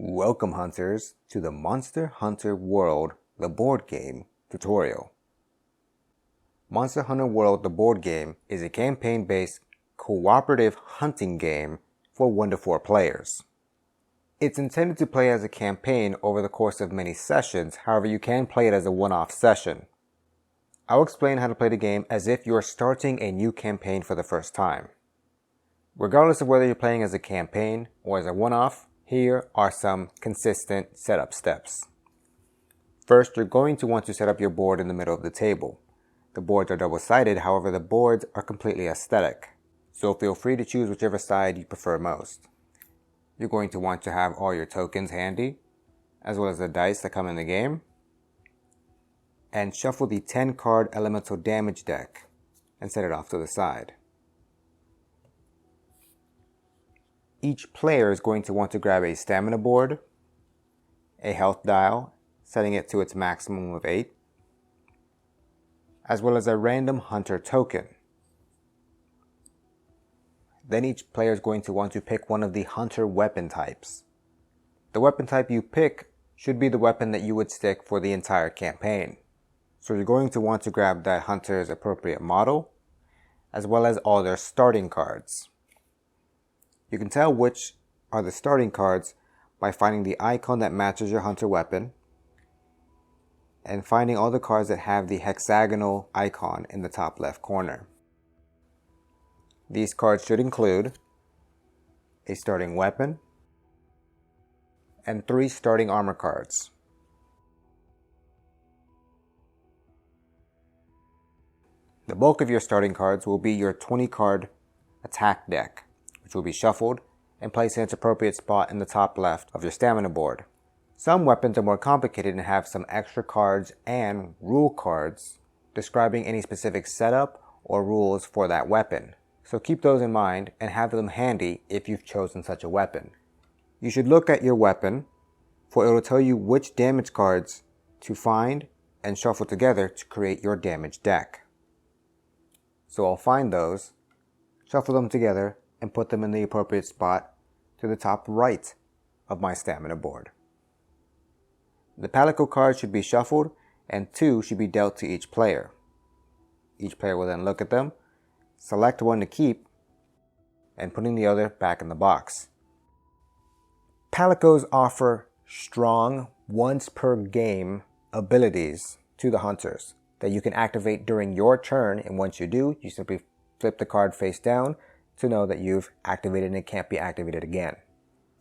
Welcome hunters to the Monster Hunter World, the board game tutorial. Monster Hunter World, the board game is a campaign-based cooperative hunting game for 1 to 4 players. It's intended to play as a campaign over the course of many sessions, however you can play it as a one-off session. I'll explain how to play the game as if you're starting a new campaign for the first time. Regardless of whether you're playing as a campaign or as a one-off, here are some consistent setup steps. First, you're going to want to set up your board in the middle of the table. The boards are double-sided, however the boards are completely aesthetic, so feel free to choose whichever side you prefer most. You're going to want to have all your tokens handy, as well as the dice that come in the game, and shuffle the 10-card elemental damage deck and set it off to the side. Each player is going to want to grab a stamina board, a health dial, setting it to its maximum of 8, as well as a random hunter token. Then each player is going to want to pick one of the hunter weapon types. The weapon type you pick should be the weapon that you would stick for the entire campaign. So you're going to want to grab that hunter's appropriate model, as well as all their starting cards. You can tell which are the starting cards by finding the icon that matches your hunter weapon and finding all the cards that have the hexagonal icon in the top left corner. These cards should include a starting weapon and 3 starting armor cards. The bulk of your starting cards will be your 20-card attack deck, which will be shuffled and placed in its appropriate spot in the top left of your stamina board. Some weapons are more complicated and have some extra cards and rule cards describing any specific setup or rules for that weapon. So keep those in mind and have them handy if you've chosen such a weapon. You should look at your weapon, for it will tell you which damage cards to find and shuffle together to create your damage deck. So I'll find those, shuffle them together, and put them in the appropriate spot to the top right of my stamina board. The Palico cards should be shuffled and 2 should be dealt to each player. Each player will then look at them, select one to keep, and putting the other back in the box. Palicos offer strong once per game abilities to the hunters that you can activate during your turn, and once you do, you simply flip the card face down to know that you've activated and it can't be activated again.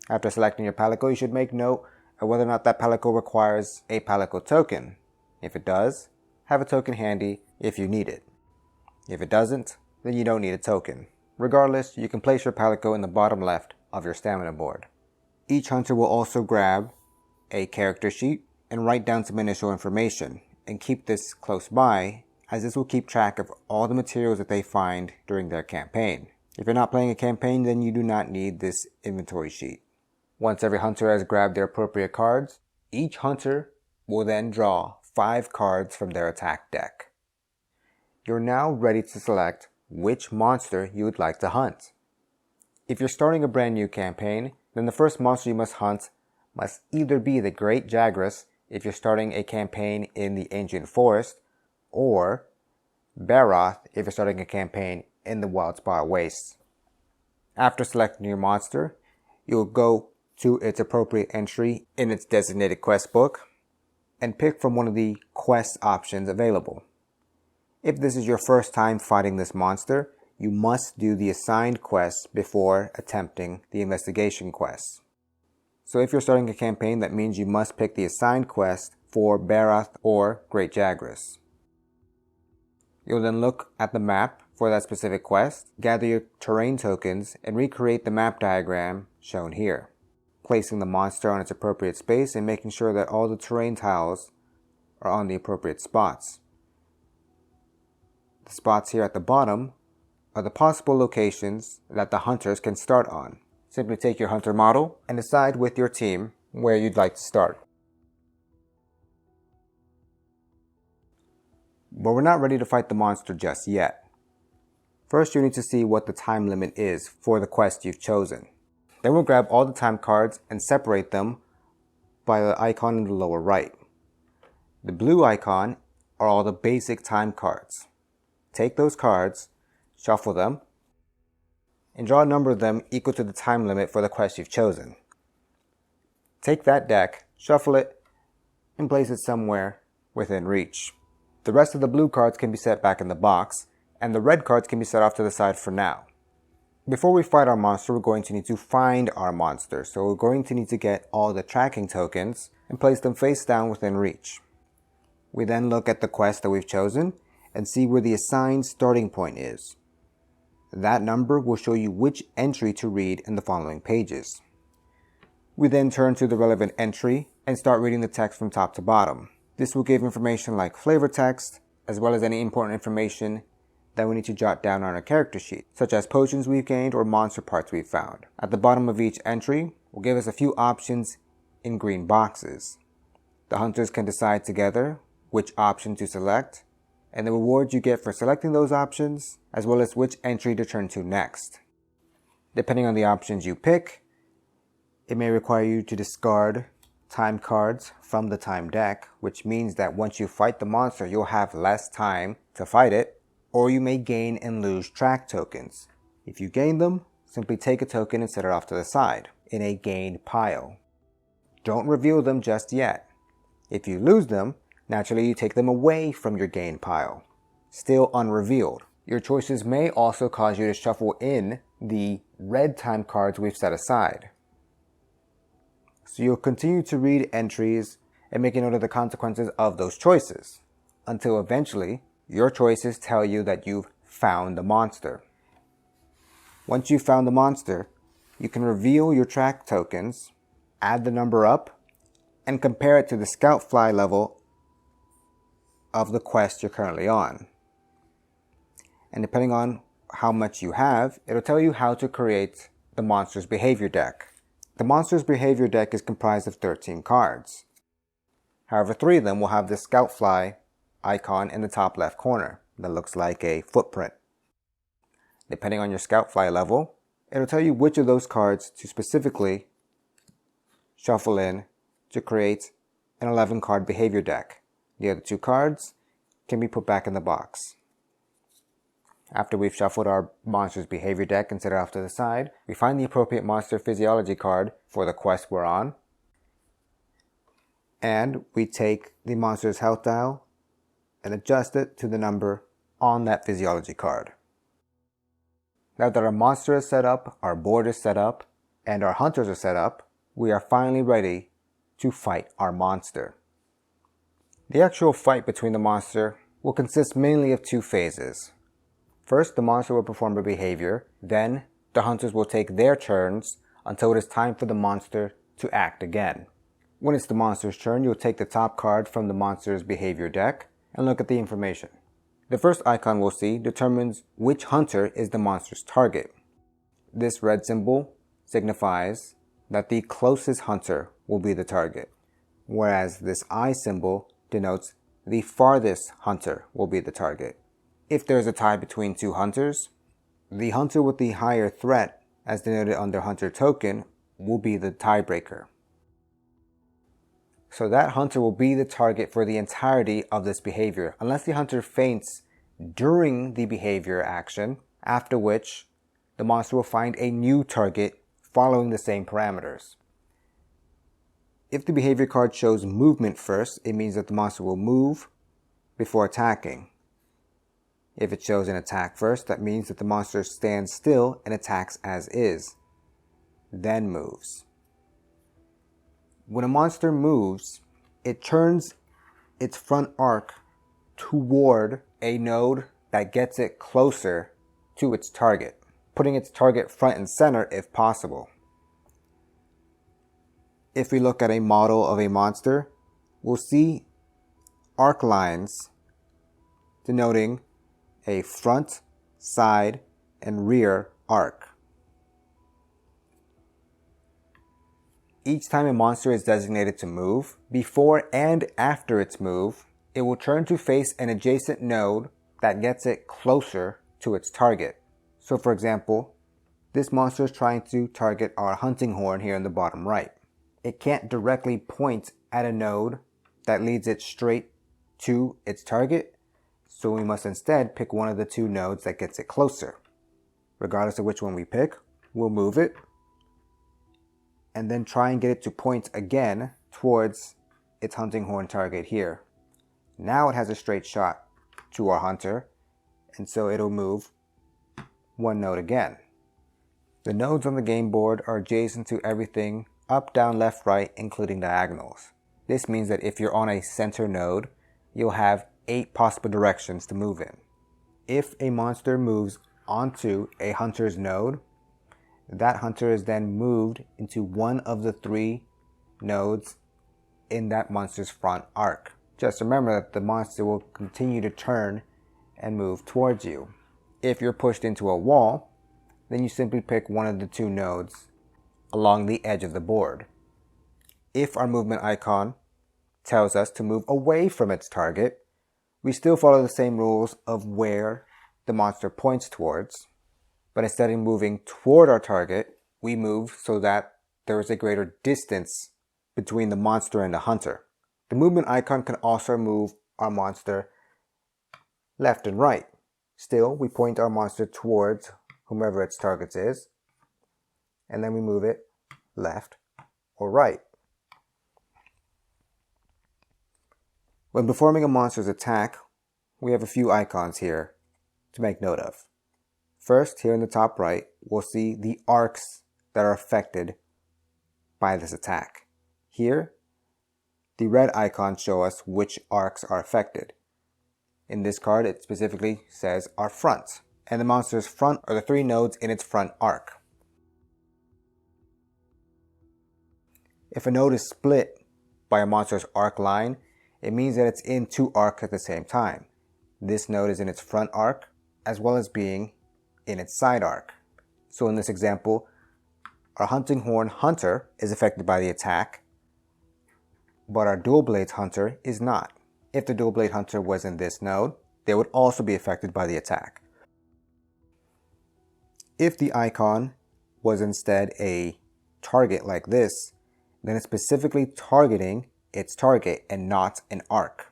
After selecting your Palico, you should make note of whether or not that Palico requires a Palico token. If it does, have a token handy if you need it. If it doesn't, then you don't need a token. Regardless, you can place your Palico in the bottom left of your stamina board. Each hunter will also grab a character sheet and write down some initial information, and keep this close by, as this will keep track of all the materials that they find during their campaign. If you're not playing a campaign, then you do not need this inventory sheet. Once every hunter has grabbed their appropriate cards, each hunter will then draw 5 cards from their attack deck. You're now ready to select which monster you would like to hunt. If you're starting a brand new campaign, then the first monster you must hunt must either be the Great Jagras if you're starting a campaign in the Ancient Forest, or Barroth if you're starting a campaign in the Wildspire Wastes. After selecting your monster, you'll go to its appropriate entry in its designated quest book and pick from one of the quest options available. If this is your first time fighting this monster, you must do the assigned quests before attempting the investigation quests. So if you're starting a campaign, that means you must pick the assigned quest for Barroth or Great Jagras. You'll then look at the map for that specific quest, gather your terrain tokens, and recreate the map diagram shown here, placing the monster on its appropriate space and making sure that all the terrain tiles are on the appropriate spots. The spots here at the bottom are the possible locations that the hunters can start on. Simply take your hunter model and decide with your team where you'd like to start. But we're not ready to fight the monster just yet. First, you need to see what the time limit is for the quest you've chosen. Then we'll grab all the time cards and separate them by the icon in the lower right. The blue icon are all the basic time cards. Take those cards, shuffle them, and draw a number of them equal to the time limit for the quest you've chosen. Take that deck, shuffle it, and place it somewhere within reach. The rest of the blue cards can be set back in the box, and the red cards can be set off to the side for now. Before we fight our monster, we're going to need to find our monster, so we're going to need to get all the tracking tokens and place them face down within reach. We then look at the quest that we've chosen and see where the assigned starting point is. That number will show you which entry to read in the following pages. We then turn to the relevant entry and start reading the text from top to bottom. This will give information like flavor text, as well as any important information that we need to jot down on our character sheet, such as potions we've gained or monster parts we've found. At the bottom of each entry will give us a few options in green boxes. The hunters can decide together which option to select, and the rewards you get for selecting those options, as well as which entry to turn to next. Depending on the options you pick, it may require you to discard time cards from the time deck, which means that once you fight the monster, you'll have less time to fight it, or you may gain and lose track tokens. If you gain them, simply take a token and set it off to the side in a gained pile. Don't reveal them just yet. If you lose them, naturally you take them away from your gain pile, still unrevealed. Your choices may also cause you to shuffle in the red time cards we've set aside. So you'll continue to read entries and make a note of the consequences of those choices, until eventually your choices tell you that you've found the monster. Once you've found the monster, you can reveal your track tokens, add the number up, and compare it to the scout fly level of the quest you're currently on. And depending on how much you have, it'll tell you how to create the monster's behavior deck. The monster's behavior deck is comprised of 13 cards. However, 3 of them will have the scout fly icon in the top left corner that looks like a footprint. Depending on your scout fly level, it'll tell you which of those cards to specifically shuffle in to create an 11 card behavior deck. The other 2 cards can be put back in the box. After we've shuffled our monster's behavior deck and set it off to the side, we find the appropriate monster physiology card for the quest we're on, and we take the monster's health dial and adjust it to the number on that physiology card. Now that our monster is set up, our board is set up, and our hunters are set up, we are finally ready to fight our monster. The actual fight between the monster will consist mainly of 2 phases. First, the monster will perform a behavior, then the hunters will take their turns until it is time for the monster to act again. When it's the monster's turn, you'll take the top card from the monster's behavior deck and look at the information. The first icon we'll see determines which hunter is the monster's target. This red symbol signifies that the closest hunter will be the target, whereas this eye symbol denotes the farthest hunter will be the target. If there's a tie between 2 hunters, the hunter with the higher threat, as denoted under hunter token, will be the tiebreaker. So that hunter will be the target for the entirety of this behavior, unless the hunter faints during the behavior action, after which the monster will find a new target following the same parameters. If the behavior card shows movement first, it means that the monster will move before attacking. If it shows an attack first, that means that the monster stands still and attacks as is, then moves. When a monster moves, it turns its front arc toward a node that gets it closer to its target, putting its target front and center if possible. If we look at a model of a monster, we'll see arc lines denoting a front, side, and rear arc. Each time a monster is designated to move, before and after its move, it will turn to face an adjacent node that gets it closer to its target. So for example, this monster is trying to target our hunting horn here in the bottom right. it can't directly point at a node that leads it straight to its target, so we must instead pick one of the two nodes that gets it closer. Regardless of which one we pick, we'll move it and then try and get it to point again towards its hunting horn target here. Now it has a straight shot to our hunter, and so it'll move one node again. The nodes on the game board are adjacent to everything up, down, left, right, including diagonals. This means that if you're on a center node, you'll have 8 possible directions to move in. If a monster moves onto a hunter's node, that hunter is then moved into one of the 3 nodes in that monster's front arc. Just remember that the monster will continue to turn and move towards you. If you're pushed into a wall, then you simply pick one of the 2 nodes along the edge of the board. If our movement icon tells us to move away from its target, we still follow the same rules of where the monster points towards, but instead of moving toward our target, we move so that there is a greater distance between the monster and the hunter. The movement icon can also move our monster left and right. Still, we point our monster towards whomever its target is, and then we move it left or right. When performing a monster's attack, we have a few icons here to make note of. First, here in the top right, we'll see the arcs that are affected by this attack. Here, the red icons show us which arcs are affected. In this card, it specifically says our front, and the monster's front are the 3 nodes in its front arc. If a node is split by a monster's arc line, it means that it's in 2 arcs at the same time. This node is in its front arc, as well as being in its side arc. So in this example, our hunting horn hunter is affected by the attack, but our dual blades hunter is not. If the dual blade hunter was in this node, they would also be affected by the attack. If the icon was instead a target like this, then it's specifically targeting its target and not an arc.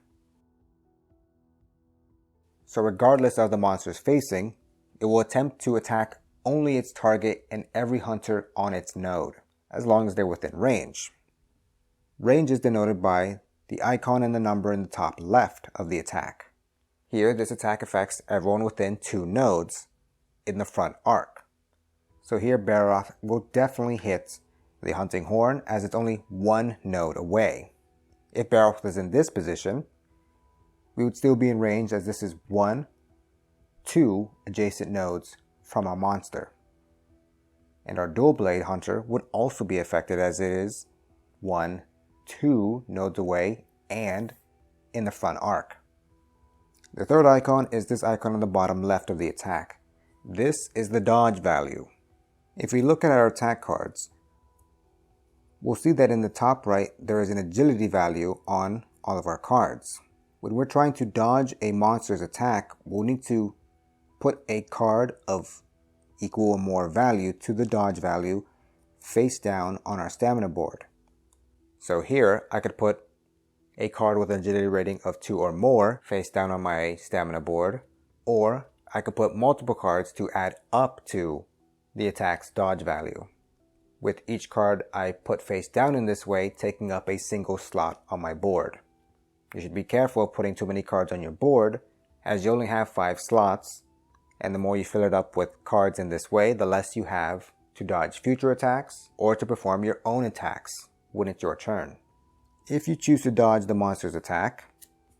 So regardless of the monster's facing, it will attempt to attack only its target and every hunter on its node, as long as they're within range. Range is denoted by the icon and the number in the top left of the attack. Here, this attack affects everyone within 2 nodes in the front arc. So here, Barroth will definitely hit the hunting horn as it's only 1 node away. If Barroth was in this position, we would still be in range as this is 1, 2 adjacent nodes from our monster. And our dual blade hunter would also be affected as it is 1, 2 nodes away and in the front arc. The third icon is this icon on the bottom left of the attack. This is the dodge value. If we look at our attack cards, we'll see that in the top right there is an agility value on all of our cards. When we're trying to dodge a monster's attack, we'll need to put a card of equal or more value to the dodge value face down on our stamina board. So here I could put a card with an agility rating of 2 or more face down on my stamina board, or I could put multiple cards to add up to the attack's dodge value, with each card I put face down in this way taking up a single slot on my board. You should be careful of putting too many cards on your board, as you only have 5 slots, and the more you fill it up with cards in this way, the less you have to dodge future attacks or to perform your own attacks when it's your turn. If you choose to dodge the monster's attack,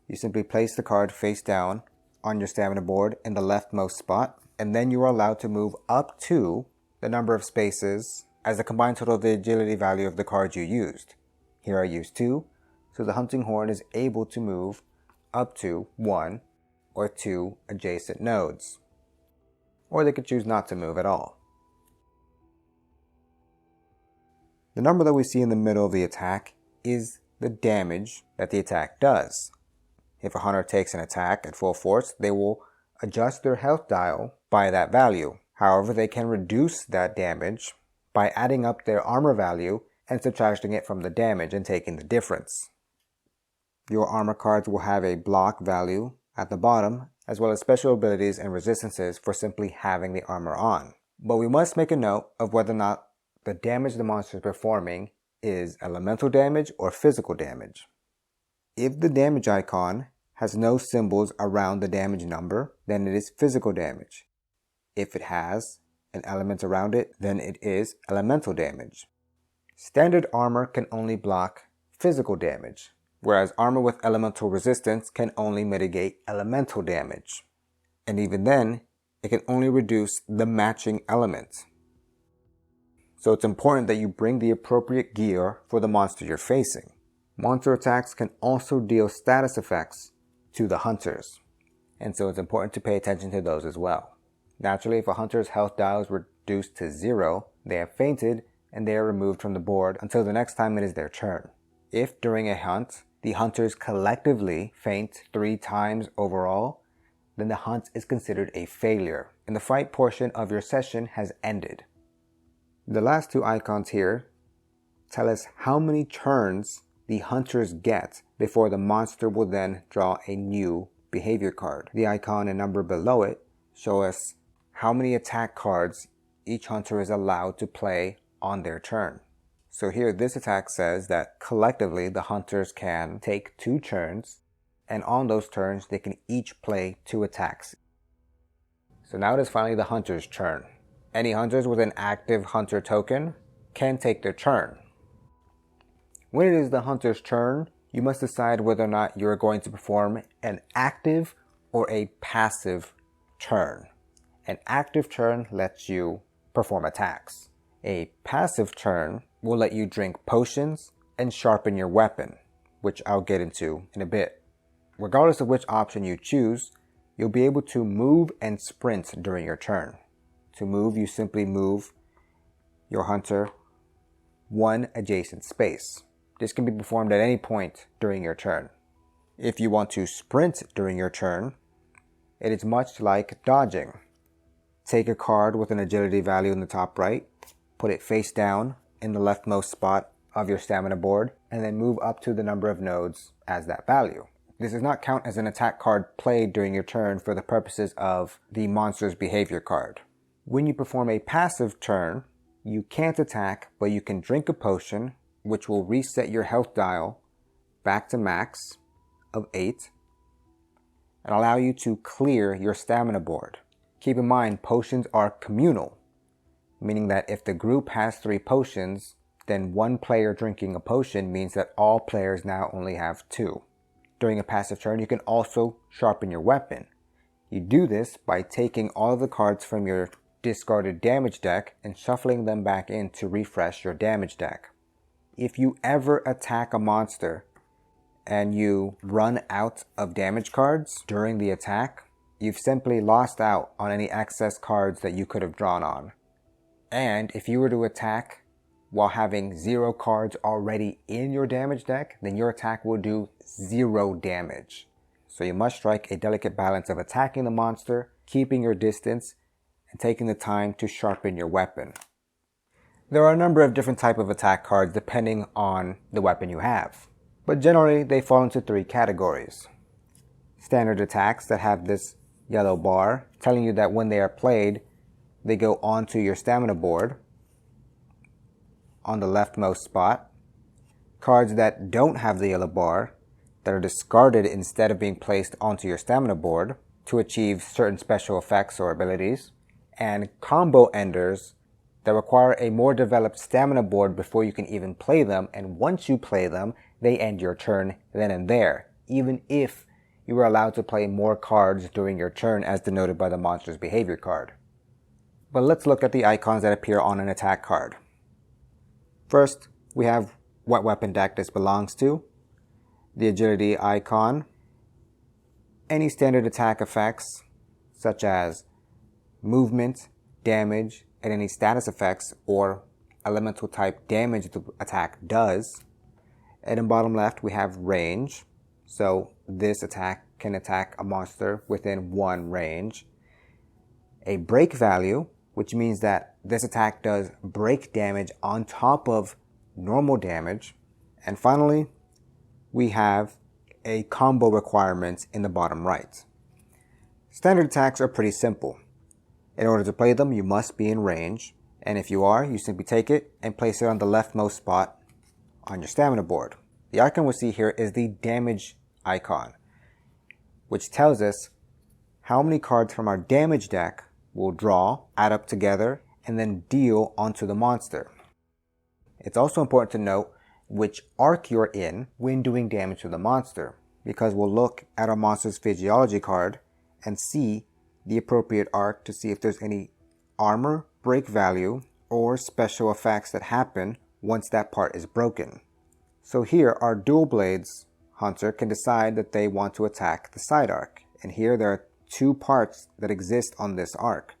you simply place the card face down on your stamina board in the leftmost spot, and then you are allowed to move up to the number of spaces as the combined total of the agility value of the cards you used. Here I used 2, so the hunting horn is able to move up to 1 or 2 adjacent nodes. Or they could choose not to move at all. The number that we see in the middle of the attack is the damage that the attack does. If a hunter takes an attack at full force, they will adjust their health dial by that value. However, they can reduce that damage by adding up their armor value and subtracting it from the damage and taking the difference. Your armor cards will have a block value at the bottom, as well as special abilities and resistances for simply having the armor on. But we must make a note of whether or not the damage the monster is performing is elemental damage or physical damage. If the damage icon has no symbols around the damage number, then it is physical damage. If it has an element around it, then it is elemental damage. Standard armor can only block physical damage, whereas armor with elemental resistance can only mitigate elemental damage. And even then, it can only reduce the matching element. So it's important that you bring the appropriate gear for the monster you're facing. Monster attacks can also deal status effects to the hunters, and so it's important to pay attention to those as well. Naturally, if a hunter's health dial is reduced to 0, they have fainted and they are removed from the board until the next time it is their turn. If during a hunt, the hunters collectively faint 3 times overall, then the hunt is considered a failure, and the fight portion of your session has ended. The last 2 icons here tell us how many turns the hunters get before the monster will then draw a new behavior card. The icon and number below it show us how many attack cards each hunter is allowed to play on their turn. So here this attack says that collectively the hunters can take 2 turns, and on those turns they can each play 2 attacks. So now it is finally the hunter's turn. Any hunters with an active hunter token can take their turn. When it is the hunter's turn, you must decide whether or not you are going to perform an active or a passive turn. An active turn lets you perform attacks. A passive turn will let you drink potions and sharpen your weapon, which I'll get into in a bit. Regardless of which option you choose, you'll be able to move and sprint during your turn. To move, you simply move your hunter 1 adjacent space. This can be performed at any point during your turn. If you want to sprint during your turn, it is much like dodging. Take a card with an agility value in the top right, put it face down in the leftmost spot of your stamina board, and then move up to the number of nodes as that value. This does not count as an attack card played during your turn for the purposes of the monster's behavior card. When you perform a passive turn, you can't attack, but you can drink a potion, which will reset your health dial back to max of 8 and allow you to clear your stamina board. Keep in mind, potions are communal, meaning that if the group has 3 potions, then 1 player drinking a potion means that all players now only have 2. During a passive turn, you can also sharpen your weapon. You do this by taking all of the cards from your discarded damage deck and shuffling them back in to refresh your damage deck. If you ever attack a monster and you run out of damage cards during the attack, you've simply lost out on any excess cards that you could have drawn on. And if you were to attack while having 0 cards already in your damage deck, then your attack will do 0 damage. So you must strike a delicate balance of attacking the monster, keeping your distance, and taking the time to sharpen your weapon. There are a number of different types of attack cards depending on the weapon you have, but generally they fall into 3 categories. Standard attacks that have this yellow bar telling you that when they are played, they go onto your stamina board on the leftmost spot. Cards that don't have the yellow bar, that are discarded instead of being placed onto your stamina board to achieve certain special effects or abilities. And combo enders that require a more developed stamina board before you can even play them, and once you play them, they end your turn then and there, even if you were allowed to play more cards during your turn as denoted by the monster's behavior card. But let's look at the icons that appear on an attack card. First, we have what weapon deck this belongs to, the agility icon, any standard attack effects such as movement, damage, and any status effects or elemental type damage the attack does. And in bottom left we have range, so this attack can attack a monster within 1 range. A break value, which means that this attack does break damage on top of normal damage, and finally, we have a combo requirement in the bottom right. Standard attacks are pretty simple. In order to play them, you must be in range, and if you are, you simply take it and place it on the leftmost spot on your stamina board. The icon we see here is the damage icon, which tells us how many cards from our damage deck will draw, add up together, and then deal onto the monster. It's also important to note which arc you're in when doing damage to the monster, because we'll look at our monster's physiology card and see the appropriate arc to see if there's any armor, break value, or special effects that happen once that part is broken. So here, our Dual Blades hunter can decide that they want to attack the side arc, and here there are 2 parts that exist on this arc.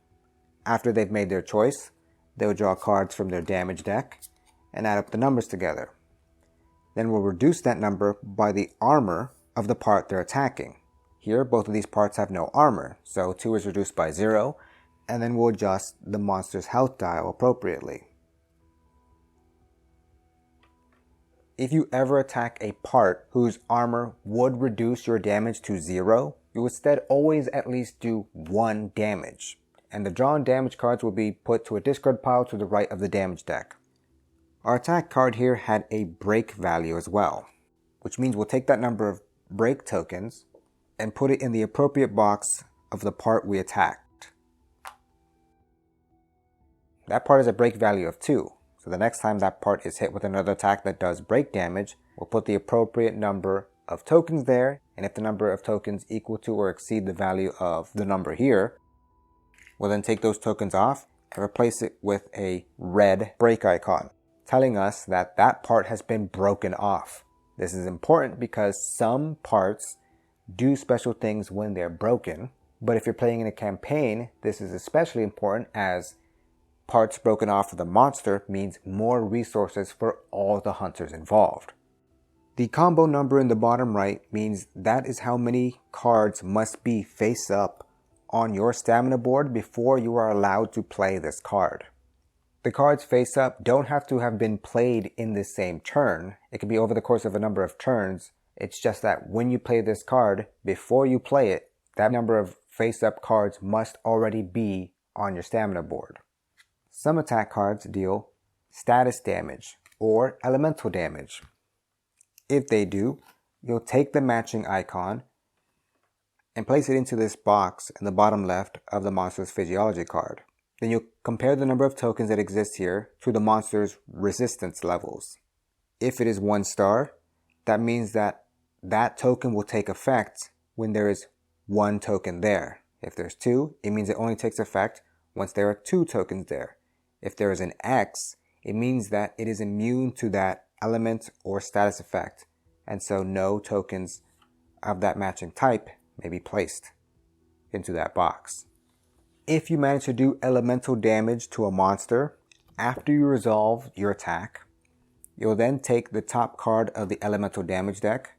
After they've made their choice, they'll draw cards from their damage deck and add up the numbers together. Then we'll reduce that number by the armor of the part they're attacking. Here, both of these parts have no armor, so 2 is reduced by 0, and then we'll adjust the monster's health dial appropriately. If you ever attack a part whose armor would reduce your damage to 0, you would instead always at least do 1 damage, and the drawn damage cards will be put to a discard pile to the right of the damage deck. Our attack card here had a break value as well, which means we'll take that number of break tokens and put it in the appropriate box of the part we attacked. That part is a break value of 2, so the next time that part is hit with another attack that does break damage, we'll put the appropriate number of tokens there, and if the number of tokens equal to or exceed the value of the number here, we'll then take those tokens off and replace it with a red break icon, telling us that that part has been broken off. This is important because some parts do special things when they're broken, but if you're playing in a campaign, this is especially important as parts broken off of the monster means more resources for all the hunters involved. The combo number in the bottom right means that is how many cards must be face up on your stamina board before you are allowed to play this card. The cards face up don't have to have been played in the same turn. It can be over the course of a number of turns. It's just that when you play this card, before you play it, that number of face up cards must already be on your stamina board. Some attack cards deal status damage or elemental damage. If they do, you'll take the matching icon and place it into this box in the bottom left of the monster's physiology card. Then you'll compare the number of tokens that exist here to the monster's resistance levels. If it is 1 star, that means that that token will take effect when there is 1 token there. If there's 2, it means it only takes effect once there are 2 tokens there. If there is an X, it means that it is immune to that element or status effect, and so no tokens of that matching type may be placed into that box. If you manage to do elemental damage to a monster after you resolve your attack, you'll then take the top card of the elemental damage deck,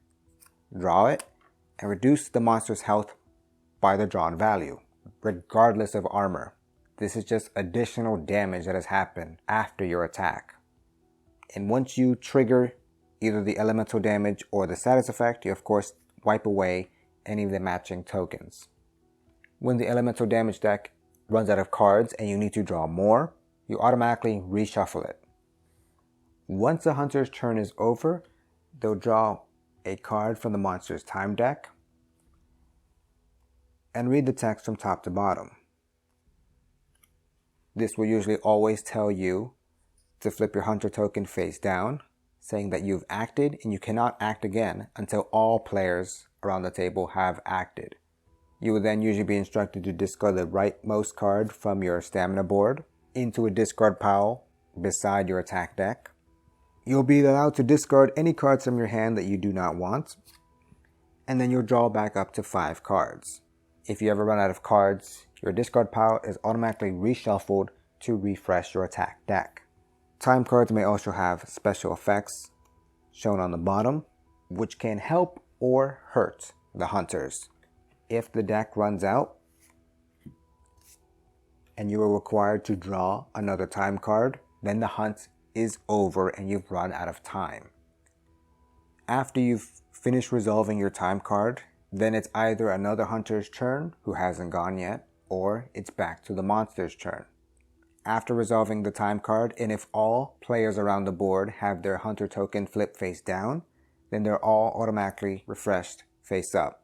draw it, and reduce the monster's health by the drawn value, regardless of armor. This is just additional damage that has happened after your attack. And once you trigger either the elemental damage or the status effect, you of course wipe away any of the matching tokens. When the elemental damage deck runs out of cards and you need to draw more, you automatically reshuffle it. Once a hunter's turn is over, they'll draw a card from the monster's time deck and read the text from top to bottom. This will usually always tell you to flip your hunter token face down, saying that you've acted and you cannot act again until all players around the table have acted. You will then usually be instructed to discard the rightmost card from your stamina board into a discard pile beside your attack deck. You'll be allowed to discard any cards from your hand that you do not want, and then you'll draw back up to 5 cards. If you ever run out of cards, your discard pile is automatically reshuffled to refresh your attack deck. Time cards may also have special effects shown on the bottom, which can help or hurt the hunters. If the deck runs out and you are required to draw another time card, then the hunt is over and you've run out of time. After you've finished resolving your time card, then it's either another hunter's turn who hasn't gone yet, or it's back to the monster's turn. After resolving the time card, and if all players around the board have their hunter token flipped face down, then they're all automatically refreshed face up.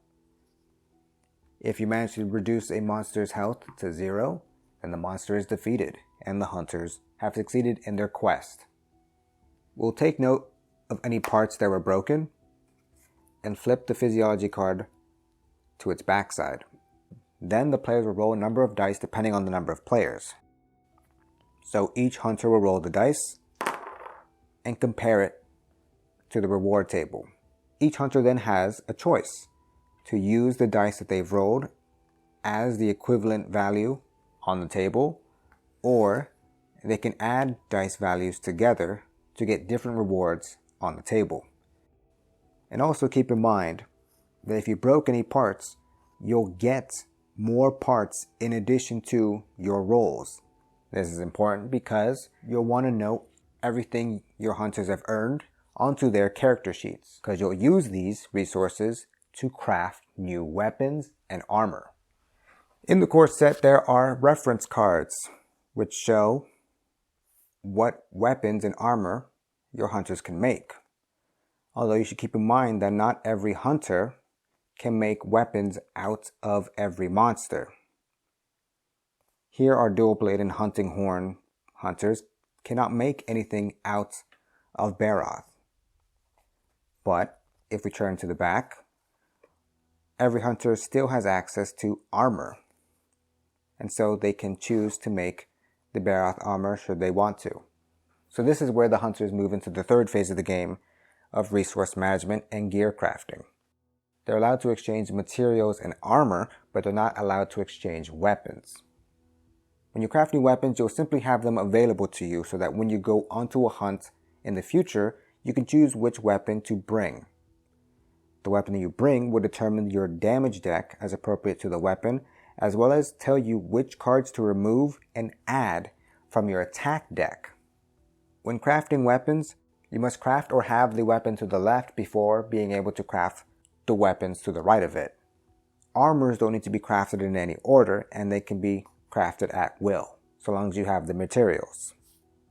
If you manage to reduce a monster's health to 0, then the monster is defeated and the hunters have succeeded in their quest. We'll take note of any parts that were broken and flip the physiology card to its backside. Then the players will roll a number of dice depending on the number of players. So each hunter will roll the dice and compare it to the reward table. Each hunter then has a choice to use the dice that they've rolled as the equivalent value on the table, or they can add dice values together to get different rewards on the table. And also keep in mind that if you broke any parts, you'll get more parts in addition to your rolls. This is important because you'll want to note everything your hunters have earned onto their character sheets, because you'll use these resources to craft new weapons and armor. In the core set, there are reference cards which show what weapons and armor your hunters can make. Although you should keep in mind that not every hunter can make weapons out of every monster. Here our dual blade and hunting horn hunters cannot make anything out of Barroth. But if we turn to the back, every hunter still has access to armor. And so they can choose to make the Barroth armor should they want to. So this is where the hunters move into the third phase of the game of resource management and gear crafting. They're allowed to exchange materials and armor, but they're not allowed to exchange weapons. When you craft new weapons, you'll simply have them available to you so that when you go onto a hunt in the future, you can choose which weapon to bring. The weapon that you bring will determine your damage deck as appropriate to the weapon, as well as tell you which cards to remove and add from your attack deck. When crafting weapons, you must craft or have the weapon to the left before being able to craft the weapons to the right of it. Armors don't need to be crafted in any order, and they can be crafted at will, so long as you have the materials.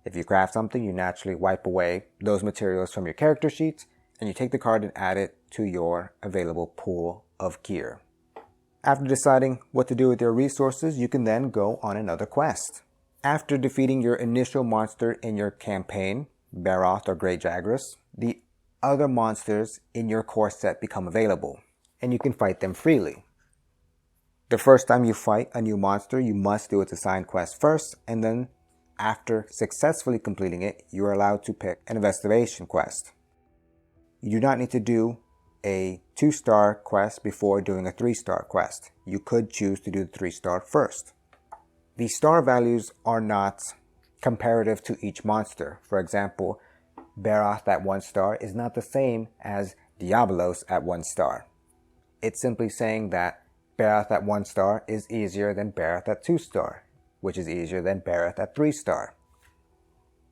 If you craft something, you naturally wipe away those materials from your character sheet, and you take the card and add it to your available pool of gear. After deciding what to do with your resources, you can then go on another quest. After defeating your initial monster in your campaign, Barroth or Great Jagras, the other monsters in your core set become available, and you can fight them freely. The first time you fight a new monster, you must do its assigned quest first, and then after successfully completing it, you are allowed to pick an investigation quest. You do not need to do a 2-star quest before doing a 3-star quest. You could choose to do the 3-star first. The star values are not comparative to each monster. For example, Barroth at 1 star is not the same as Diabolos at 1 star. It's simply saying that Barroth at 1 star is easier than Barroth at 2 star, which is easier than Barroth at 3 star.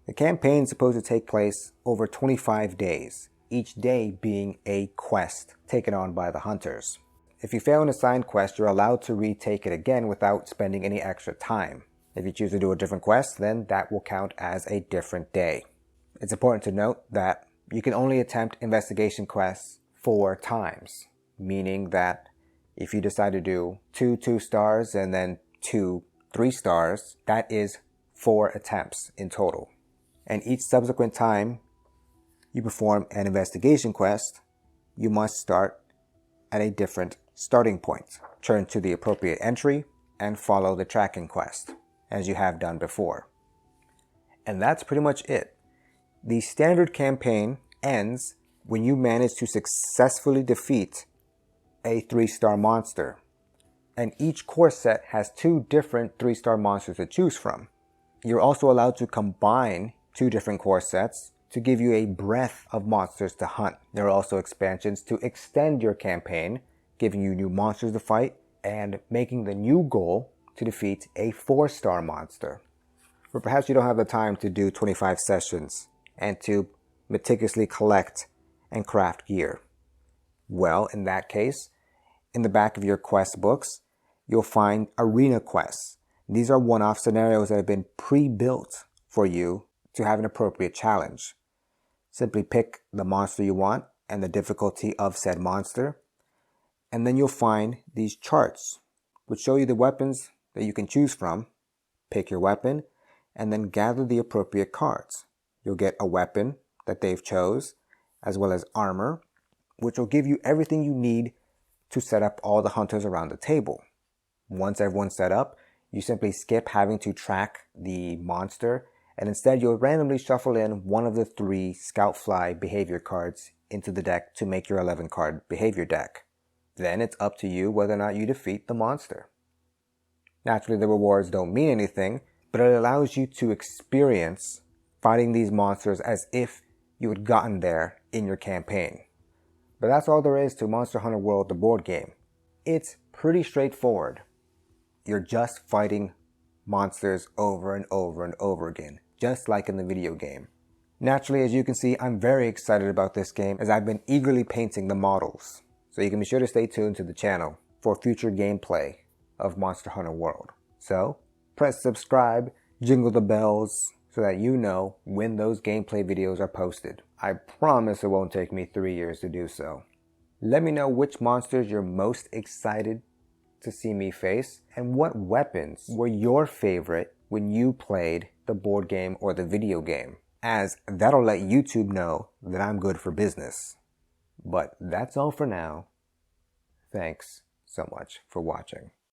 The campaign is supposed to take place over 25 days, each day being a quest taken on by the hunters. If you fail an assigned quest, you're allowed to retake it again without spending any extra time. If you choose to do a different quest, then that will count as a different day. It's important to note that you can only attempt investigation quests 4 times, meaning that if you decide to do 2 2-stars and then 2 3-stars, that is 4 attempts in total. And each subsequent time you perform an investigation quest, you must start at a different starting point. Turn to the appropriate entry and follow the tracking quest, as you have done before. And that's pretty much it. The standard campaign ends when you manage to successfully defeat a 3-star monster. And each core set has 2 different 3-star monsters to choose from. You're also allowed to combine 2 different core sets to give you a breadth of monsters to hunt. There are also expansions to extend your campaign, giving you new monsters to fight and making the new goal to defeat a 4-star monster. Or perhaps you don't have the time to do 25 sessions and to meticulously collect and craft gear. Well, in that case, in the back of your quest books, you'll find arena quests. These are one-off scenarios that have been pre-built for you to have an appropriate challenge. Simply pick the monster you want and the difficulty of said monster, and then you'll find these charts which show you the weapons that you can choose from. Pick your weapon and then gather the appropriate cards. You'll get a weapon that they've chose, as well as armor, which will give you everything you need to set up all the hunters around the table. Once everyone's set up, you simply skip having to track the monster, and instead you'll randomly shuffle in one of the 3 Scout Fly behavior cards into the deck to make your 11 card behavior deck. Then it's up to you whether or not you defeat the monster. Naturally, the rewards don't mean anything, but it allows you to experience fighting these monsters as if you had gotten there in your campaign. But that's all there is to Monster Hunter World, the board game. It's pretty straightforward. You're just fighting monsters over and over and over again, just like in the video game. Naturally, as you can see, I'm very excited about this game as I've been eagerly painting the models. So you can be sure to stay tuned to the channel for future gameplay of Monster Hunter World. So, press subscribe, jingle the bells, so that you know when those gameplay videos are posted. I promise it won't take me 3 years to do so. Let me know which monsters you're most excited to see me face, and what weapons were your favorite when you played the board game or the video game, as that'll let YouTube know that I'm good for business. But that's all for now. Thanks so much for watching.